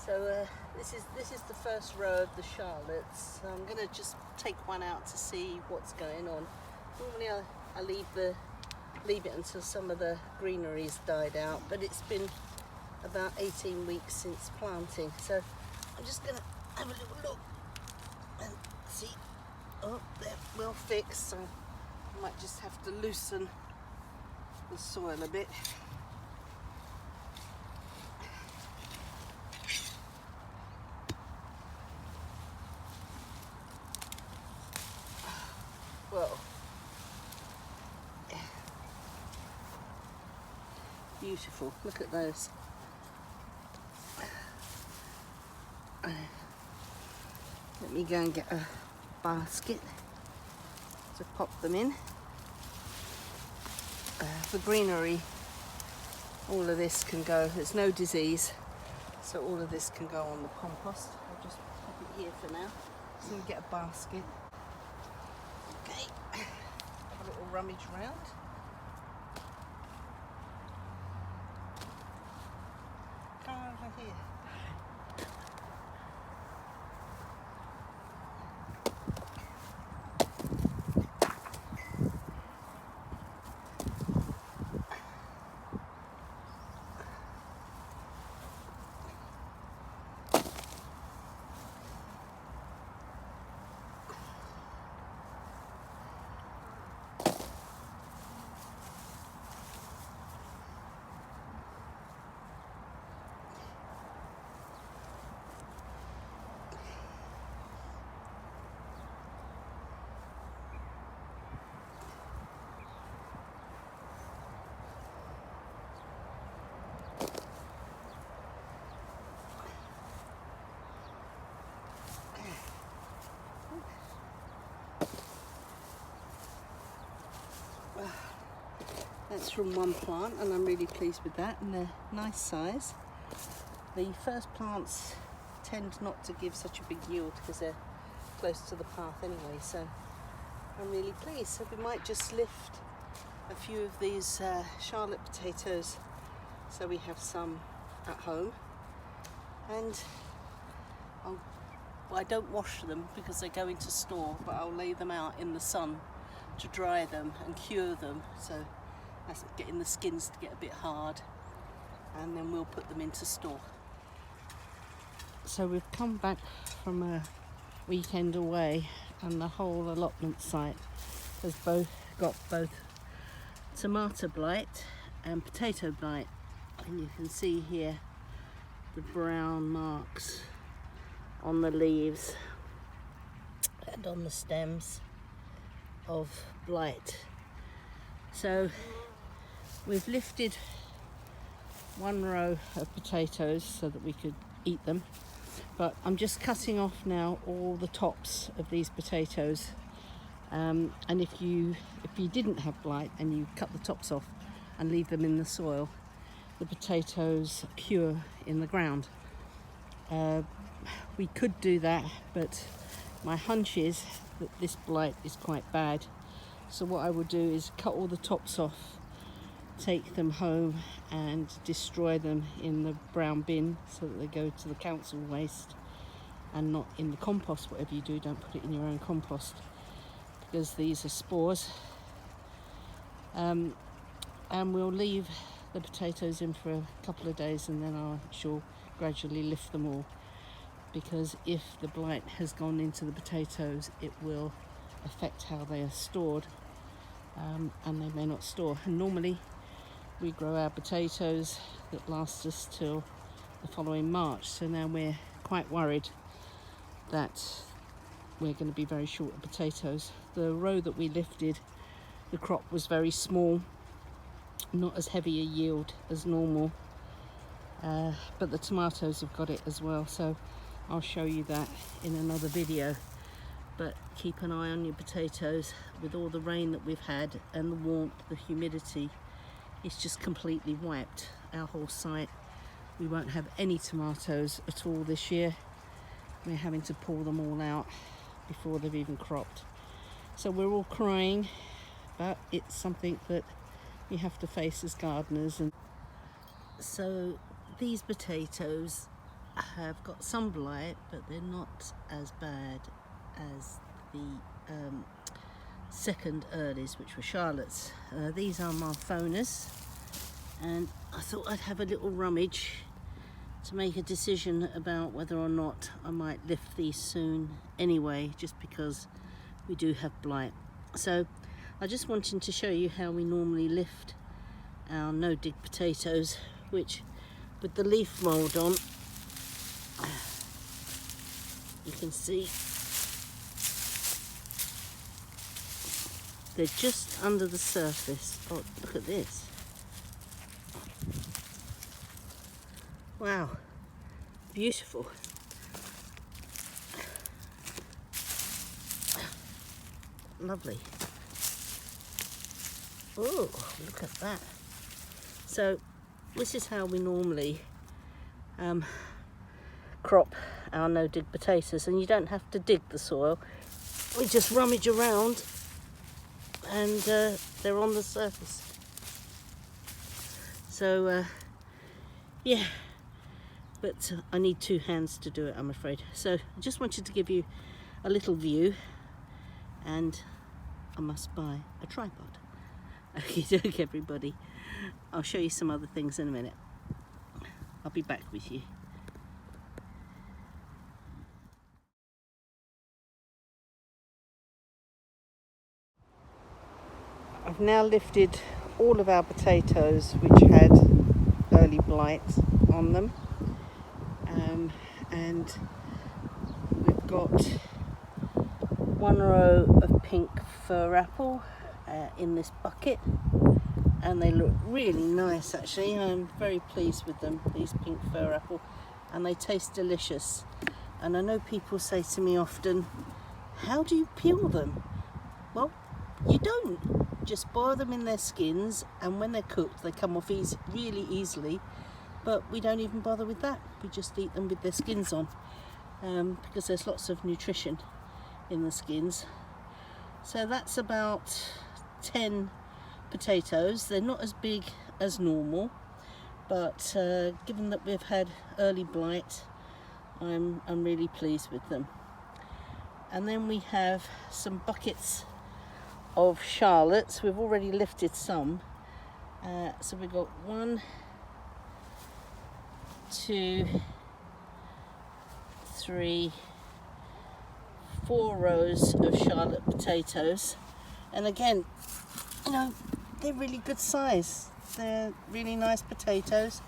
So this is the first row of the Charlottes. So I'm going to just take one out to see what's going on. Normally I leave it until some of the greenery's died out, but it's been about 18 weeks since planting. So I'm just going to have a little look and see. Oh, they're well fixed, so I might just have to loosen the soil a bit. Well, beautiful. Look at those. Let me go and get a basket to pop them in. For greenery, all of this can go. There's no disease, so all of this can go on the compost. I'll just pop it here for now. So we get a basket. Okay, have a little rummage around. Come over here. That's from one plant, and I'm really pleased with that, and they're nice size. The first plants tend not to give such a big yield because they're close to the path anyway, so I'm really pleased. So we might just lift a few of these Charlotte potatoes so we have some at home. And I don't wash them because they go into store, but I'll lay them out in the sun to dry them and cure them, so that's getting the skins to get a bit hard, and then we'll put them into store. So we've come back from a weekend away, and the whole allotment site has got both tomato blight and potato blight, and you can see here the brown marks on the leaves and on the stems of blight. So we've lifted one row of potatoes so that we could eat them, but I'm just cutting off now all the tops of these potatoes, and if you didn't have blight and you cut the tops off and leave them in the soil, the potatoes cure in the ground. We could do that, but my hunch is that this blight is quite bad. So what I would do is cut all the tops off, take them home and destroy them in the brown bin so that they go to the council waste and not in the compost. Whatever you do, don't put it in your own compost because these are spores. And we'll leave the potatoes in for a couple of days, and then I shall gradually lift them all, because if the blight has gone into the potatoes, it will affect how they are stored, and they may not store. And normally we grow our potatoes that last us till the following March, so now we're quite worried that we're going to be very short of potatoes. The row that we lifted, the crop was very small, not as heavy a yield as normal, but the tomatoes have got it as well, so I'll show you that in another video. But keep an eye on your potatoes. With all the rain that we've had and the warmth, the humidity, it's just completely wiped our whole site. We won't have any tomatoes at all this year. We're having to pull them all out before they've even cropped. So we're all crying, but it's something that we have to face as gardeners. And so these potatoes have got some blight, but they're not as bad as the second earlies, which were Charlotte's. These are Marfonas, and I thought I'd have a little rummage to make a decision about whether or not I might lift these soon anyway, just because we do have blight. So I just wanted to show you how we normally lift our no-dig potatoes, which with the leaf mould on, you can see they're just under the surface. Oh, look at this. Wow, beautiful. Lovely. Oh, look at that. So this is how we normally crop our no-dig potatoes, and you don't have to dig the soil. We just rummage around and they're on the surface. So yeah, but I need two hands to do it, I'm afraid. So I just wanted to give you a little view, and I must buy a tripod. Okay, everybody. I'll show you some other things in a minute. I'll be back with you. I've now lifted all of our potatoes which had early blight on them, and we've got one row of pink fir apple in this bucket, and they look really nice actually. I'm very pleased with them, these pink fir apple, and they taste delicious. And I know people say to me often, how do you peel them? Well, you don't. Just boil them in their skins, and when they're cooked they come off really easily, but we don't even bother with that. We just eat them with their skins on, because there's lots of nutrition in the skins. So that's about 10 potatoes. They're not as big as normal, but given that we've had early blight, I'm really pleased with them. And then we have some buckets of Charlottes. We've already lifted some, so we've got 1, 2, 3, 4 rows of Charlotte potatoes, and again, you know, they're really good size. They're really nice potatoes.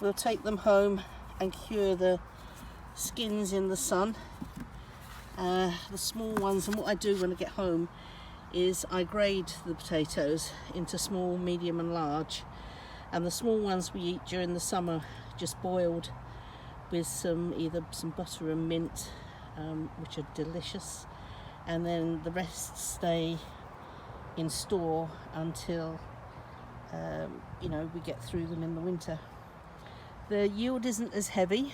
We'll take them home and cure the skins in the sun, the small ones. And what I do when I get home is I grade the potatoes into small, medium and large, and the small ones we eat during the summer just boiled with either some butter and mint, which are delicious, and then the rest stay in store until you know, we get through them in the winter. The yield isn't as heavy,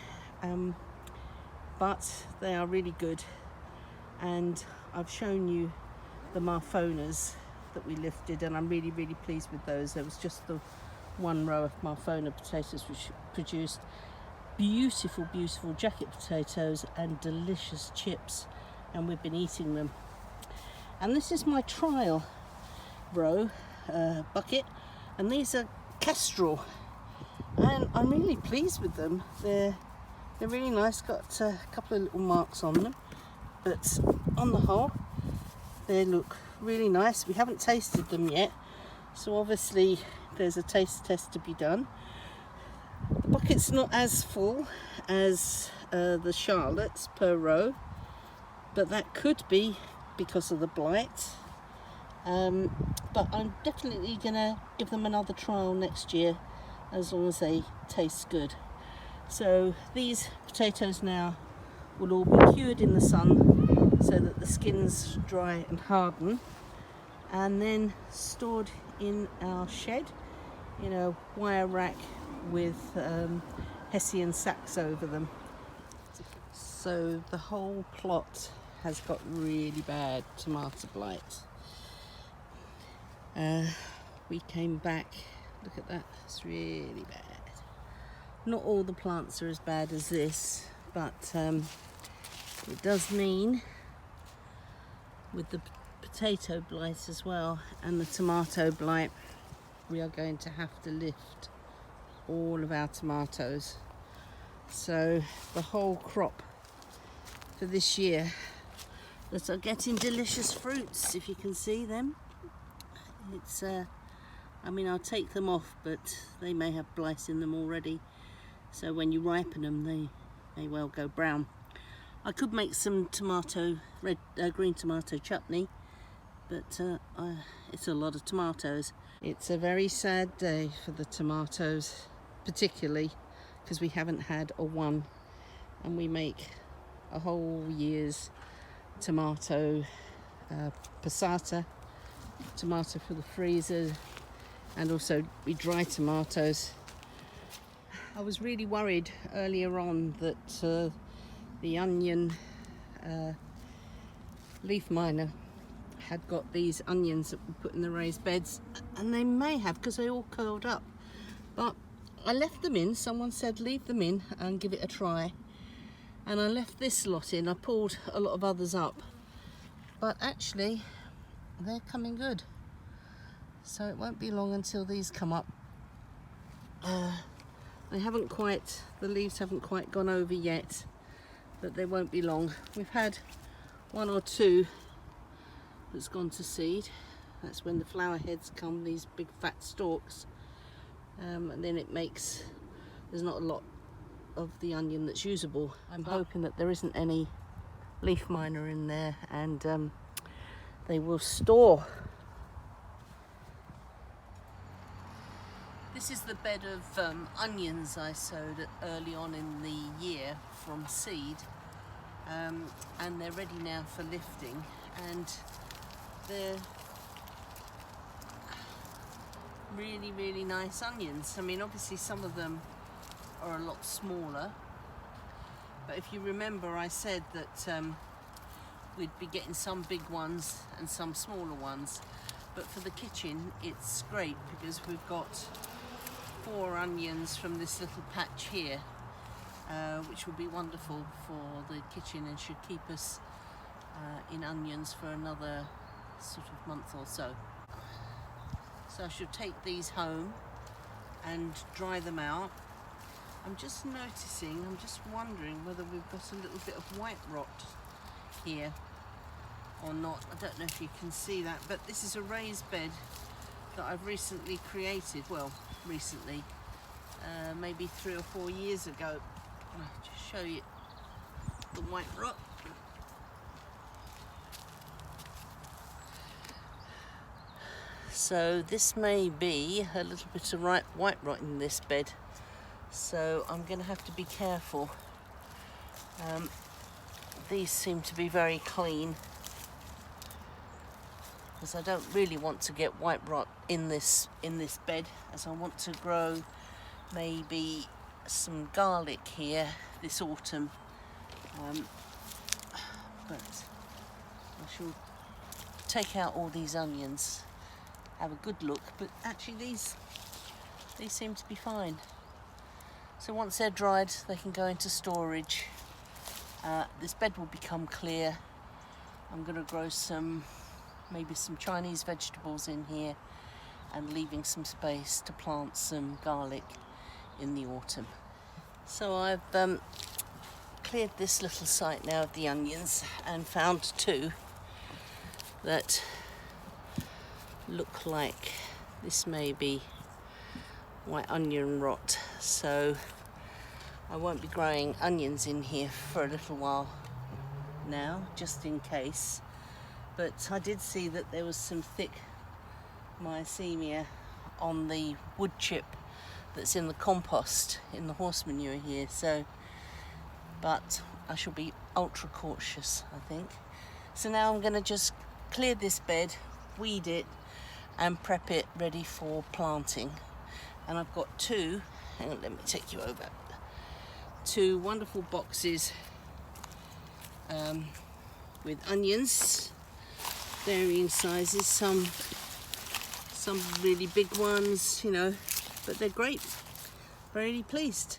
but they are really good, and I've shown you the Marfonas that we lifted, and I'm really pleased with those. There was just the one row of Marfona potatoes which produced beautiful jacket potatoes and delicious chips, and we've been eating them. And this is my trial row bucket, and these are Kestrel, and I'm really pleased with them. They're really nice. Got a couple of little marks on them, but on the whole they look really nice. We haven't tasted them yet, so obviously there's a taste test to be done. The bucket's not as full as the Charlottes per row, but that could be because of the blight. But I'm definitely gonna give them another trial next year, as long as they taste good. So these potatoes now will all be cured in the sun so that the skins dry and harden, and then stored in our shed in a wire rack with Hessian sacks over them. So the whole plot has got really bad tomato blight. We came back, look at that, it's really bad. Not all the plants are as bad as this, but it does mean with the potato blight as well and the tomato blight, we are going to have to lift all of our tomatoes. So the whole crop for this year that are getting delicious fruits, if you can see them. It's I mean, I'll take them off, but they may have blight in them already, so when you ripen them they may well go brown. I could make some green tomato chutney, but it's a lot of tomatoes. It's a very sad day for the tomatoes, particularly because we haven't had a one, and we make a whole year's tomato passata, tomato for the freezer, and also we dry tomatoes. I was really worried earlier on that the onion leaf miner had got these onions that we put in the raised beds, and they may have, because they all curled up, but I left them in. Someone said leave them in and give it a try, and I left this lot in. I pulled a lot of others up, but actually they're coming good, so it won't be long until these come up. They haven't quite, the leaves haven't quite gone over yet, but they won't be long. We've had one or two that's gone to seed. That's when the flower heads come, these big fat stalks, and then it makes, there's not a lot of the onion that's usable. I'm hoping that there isn't any leaf miner in there, and they will store. This is the bed of onions I sowed early on in the year from seed, and they're ready now for lifting, and they're really, really nice onions. I mean, obviously some of them are a lot smaller, but if you remember, I said that we'd be getting some big ones and some smaller ones, but for the kitchen it's great because we've got 4 onions from this little patch here, which will be wonderful for the kitchen and should keep us in onions for another sort of month or so. So I should take these home and dry them out. I'm just noticing, I'm just wondering whether we've got a little bit of white rot here or not. I don't know if you can see that, but this is a raised bed that I've recently created. Well, recently, maybe 3 or 4 years ago. I'll just show you the white rot. So this may be a little bit of white rot in this bed, so I'm going to have to be careful. These seem to be very clean, because I don't really want to get white rot in this bed, as I want to grow maybe some garlic here this autumn, but I shall take out all these onions, have a good look, but actually these seem to be fine. So once they're dried, they can go into storage. This bed will become clear. I'm going to grow maybe some Chinese vegetables in here, and leaving some space to plant some garlic in the autumn. So I've cleared this little site now of the onions and found 2 that look like this may be white onion rot, so I won't be growing onions in here for a little while now, just in case. But I did see that there was some thick mycemia on the wood chip that's in the compost in the horse manure here, so, but I shall be ultra cautious, I think. So now I'm going to just clear this bed, weed it, and prep it ready for planting. And I've got 2, hang on, let me take you over, 2 wonderful boxes with onions, varying sizes, some really big ones, you know, but they're great. Really pleased.